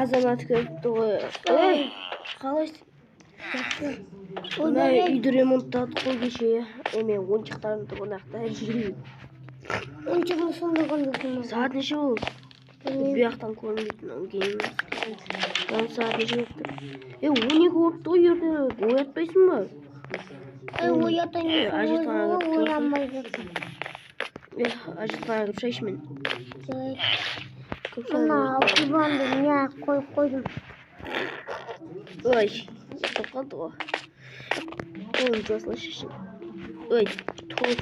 Azamat köptü koy. Қалайсың? Мына үйді ремонттадық қой кеше. Мен ойыншықтарымды қонақта жүрейін. Oyuncağımı sonunda koydum. Saat неше болды? Bir жақтан көрінбейтін гейміміз. Saat неше болды? 12 болыпты ғой ерте. Оятпайсың ба? Оятайын. Әжетханаға кіріп Оянбай жатыр. Әжетханаға кіріп шай ішмен. Мына диванды не қойып қойдым. Ой, ұйықтап қалды ғой. Ойымды осылайша ішін. Ой, тұр.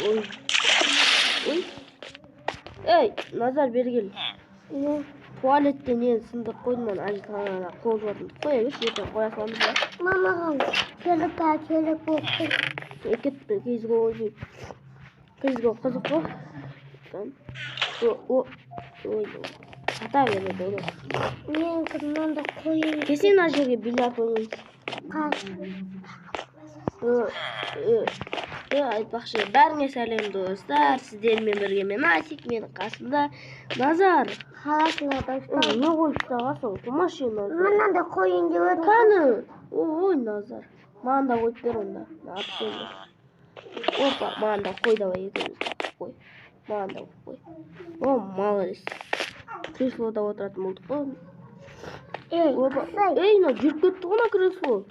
Ой. Ей, Назар бері кел. Туалетте нені сындырып қойдым, мен әжетханаға қол жуатынды қоя берші, ертең қоя саламыз ба? Мамаға келіп болыпты. Кетті, кезгі ойын. Кезгі қызық қой. Ой, ата береді оны. Мен мында қойын. Кесен ана жерге бильярд ойнаймыз. Айтпақшы, бәріңе сәлем достар. Сіздермен бірге мен Асик, менің қасымда Назар. Қаласыңа достар. Не қойып тағасың? Машина. Мынада қойын деп едім. Қаны? Ой, Назар. Маған да қойып бер онда. Опа, маған да қой давай екеуміз. Қой. Маған да қой. О, молодец. Креслода отыратын болдық қой. Ей, мына жүріп кетті ғой мына кресло.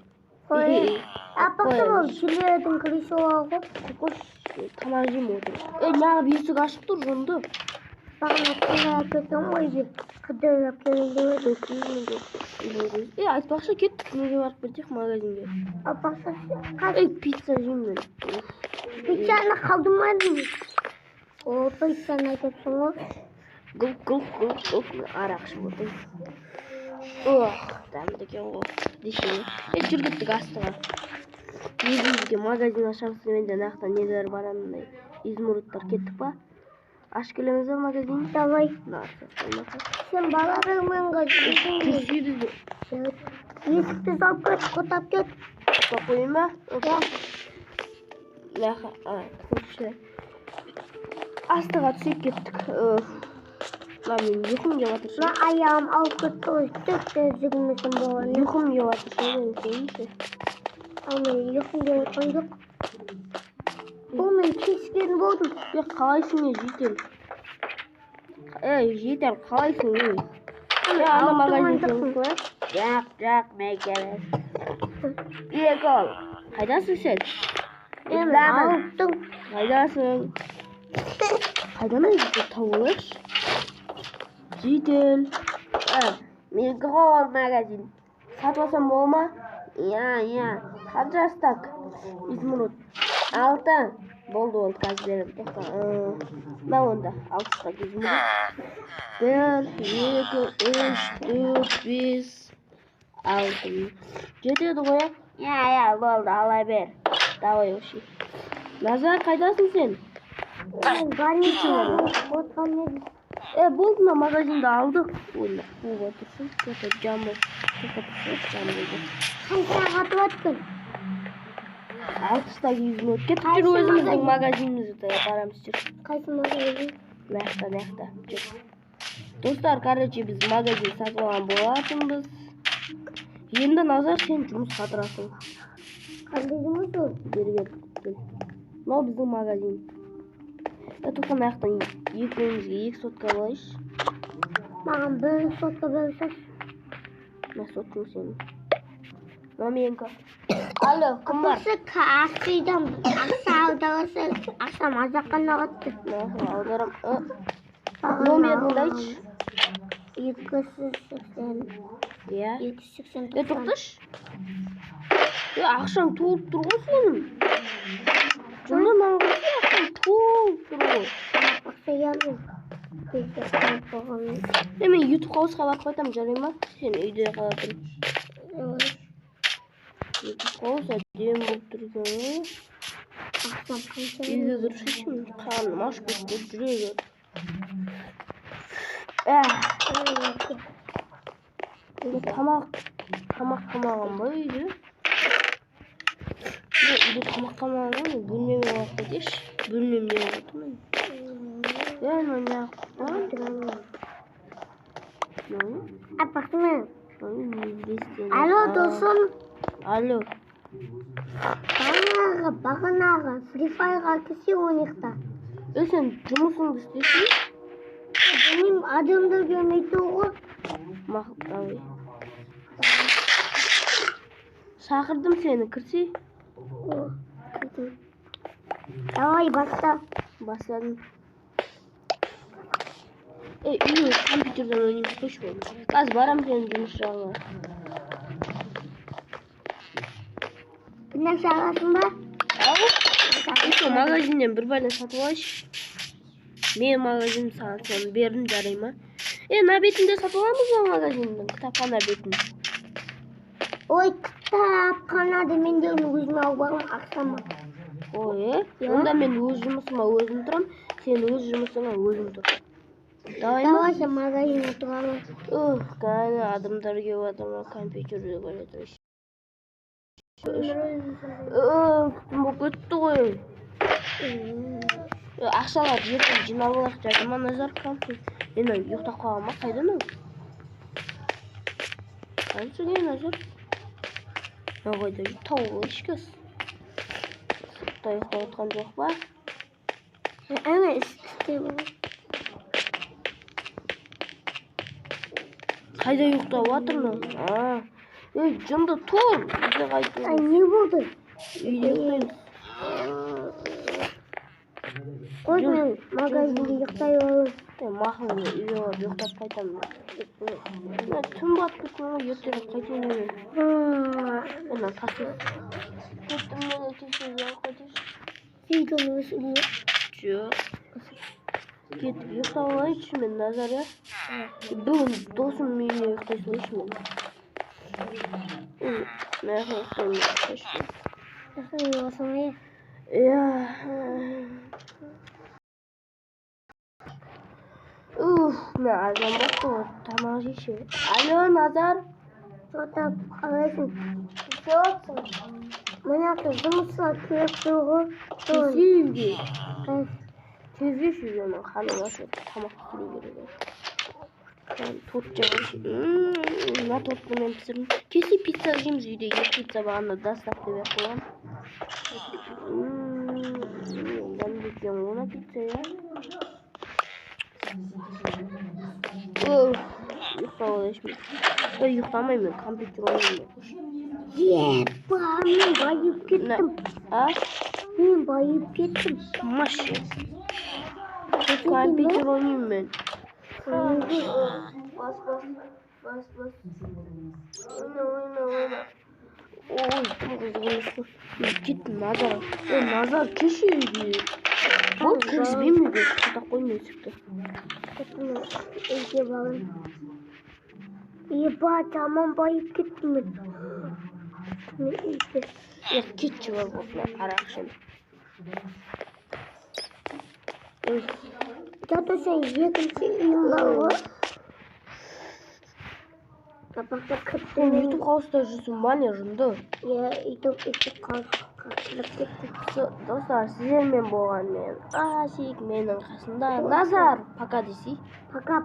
Апасы бол, жүлердің креслоға ғой. Қош, тамақ жеймін отыр. Неғып есік ашық тұр жонды. Бағына қойға әкеттім ғой де. Қыдырып келінді өтіп. Айтпақшы кеттік, неге барып кетек магазинге. Апасы пицца жеймін. Пиццаны қалдырмадым. Пиццаны айтыпсың ғой. Гүл арақ ішіп отыр. Дәмді екен ғой. Дешеме. Жүр кеттік астыға. Өзімізге магазин ашамыз деменде нақтан нелер барамындай. Измұрыттар кеттік па? Аш келеміз ба магазин? Давай. Сен балаларыңмен жүрсейбіз бе? Есікті салып кет, қотап кет. Қотап қойын ба? Астыға түсіп кеттік. Мен ұйқым кеп жатыр. Аяғым алып кетті ғой, тіпті жүгінмесем болған. Ұйқым кеп жатыр. Ал мен ұйқым кеп жатқан жоқ. Бұл мен кешкен болдым. Қалайсың жетел? Жетел, қалайсың? Ана магазин келіп қой. Жақ, мен келес. Ек ол. Қайдасың сен? Алыптың. Қайдасың? Қайдан айтып тауылыш? Жетел. Менікі ғой магазин. Сатып алсам бол ма? Қанша стак? Измұрыт. 6. Болды ол қазір берем. Мә онда 6 стак измұрыт. 1, 2, 3, 4, 5, 6. Жетеді ғой? Болды, ала бер. Давай өші. Назар, қайдасың сен? Болды ма магазинді алдық. Ойна, бұл отырсын. Көтіп жамы. Қанша қатып өттің? 6 стак измұрыт. Кетіп жүр өзіміздің магазинімізді барамыз жүр. Қайсы магазин? Мәқта. Достар, короче, біз магазин сатып алған болатынбыз. Енді Назар, сен жұмысқа тұрасың. Қандай жұмыс ол? Бері кел. Мынау біздің магазин. Тоқсан аяқтан екеумізге 2 сотка болайшы. Маған 1 сотка берсеш. Мә соткың сенің. Мына менікі. Алло, кім бар? Апасы ақшайдан ақша аударасы ақша мазаққан ағатты. Аударам. Номеріңді айтшы. 280. 280. Тоқташ. Ақшаң толып тұр ғой сенің. Жолда маған қойсы ақшаң толып тұр ғой. Ақша ямын. Мен YouTube қауысқа барып қайтам, жарай ма? Сен үйде қалатын. YouTube қауыс әдем болып тұрген. Үйде дұрыс ешім. Қағаным ашып кетті жүрегі. Тамақ қамаған ба үйде? үйде тамақтанамын, бөлмеме барып кетейінші. Бөлмемде отырмын. Мына Апасының. не? Алло, досым. Алло. Бағанағы Free Fire'ға кірсе ойнақта. Сен жұмысыңды істейсің? Benim adımda görmekte olur. Мақтабай. Шақырдым сені, кірсе? Давай başla. Başladım. Үйге компьютерден ойнап қойшы болды. Қазір барам сенің жұмыс жағына. Bir нәрсе аласың ба? Осы магазиннен бір бәле сатып алайыншы. Мен магазин саған соны бердім, жарай ма? На бетінде сатып аламыз ба магазиннің, кітапхана бетін? Ой, кітапхана мен де оны өзіме алып барам, ақшама. Ой, онда мен өз жұмысыма өзім тұрам, сен өз жұмысыңа өзім тұр. Давай ма? Давай sen magazine тұралым. Кәне адамдар келіп жатыр, компьютерде көре тұрайын. Күтім болып кетті ғой. Ақшалар ертең жинап алайық жайды ма, Назар? Мен ұйықтап қалған ма? Қайдан ол? Қайсы не, Назар? Қайда тауып алайыншы. Сыртта ұйықтап отқан жоқ па? Evet, işte bu. Қайда ұйықтап жатырмын? Жынды тұр. Үйде қайтып. Ne buldu? Үйде ұйықтаймыз. Koy ben magazinde yıktayalım. Мақұл, үйде барып ұйықтап қайтамын. Түн батып кеткен ғой, ертең қайтайын мен. Мен тасып. Кеттім мен тексеріп алып қайтайыншы. Видеоны өсілі. Жоқ. Кетіп ұйықтап алайыншы мен, Назар, я. Бүгін досым үйіне ұйықтай салайыншы мен. Мен ұйықтаймын. Nasıl yiyorsun ya? Мен азан бақты ғой, тамақ жейші. Алло, Назар. Сота қалайсың? Жоқсың. Мына жұмысқа кіріп тұрғы. Кесі үйге. Тезге шүйгенің қаның ашып тамақ пісіру керек. Торт жағайшы. Мына тортты мен пісірдім. Кесе пицца жейміз үйде. Екі пицца бағана доставка беріп қойған. Екен ona pizza ya. Yıkamayayım ben, kompütür oynayayım. Ben bayıp gittim. Ben bayıp gittim. Maşallah. Kompütür oynayayım ben. Bas. Oyna. Oy, kızgınmışsın. Git Nazar. Nazar keşiydi. Bu kız benim mi? Kutak koymuyor çıktı. İyi bakın. İyi bak, tamam bayıp gittim. Ya git çuval bakma arakşın. Ya da sen yakın şeyin var. Kapakta kıttın. YouTube kaosda жүрсің ба не жынды? YouTube қалып кетті. Достар, сіздермен болған мен Асик, менің қасымда Назар. Пока десей. Пока.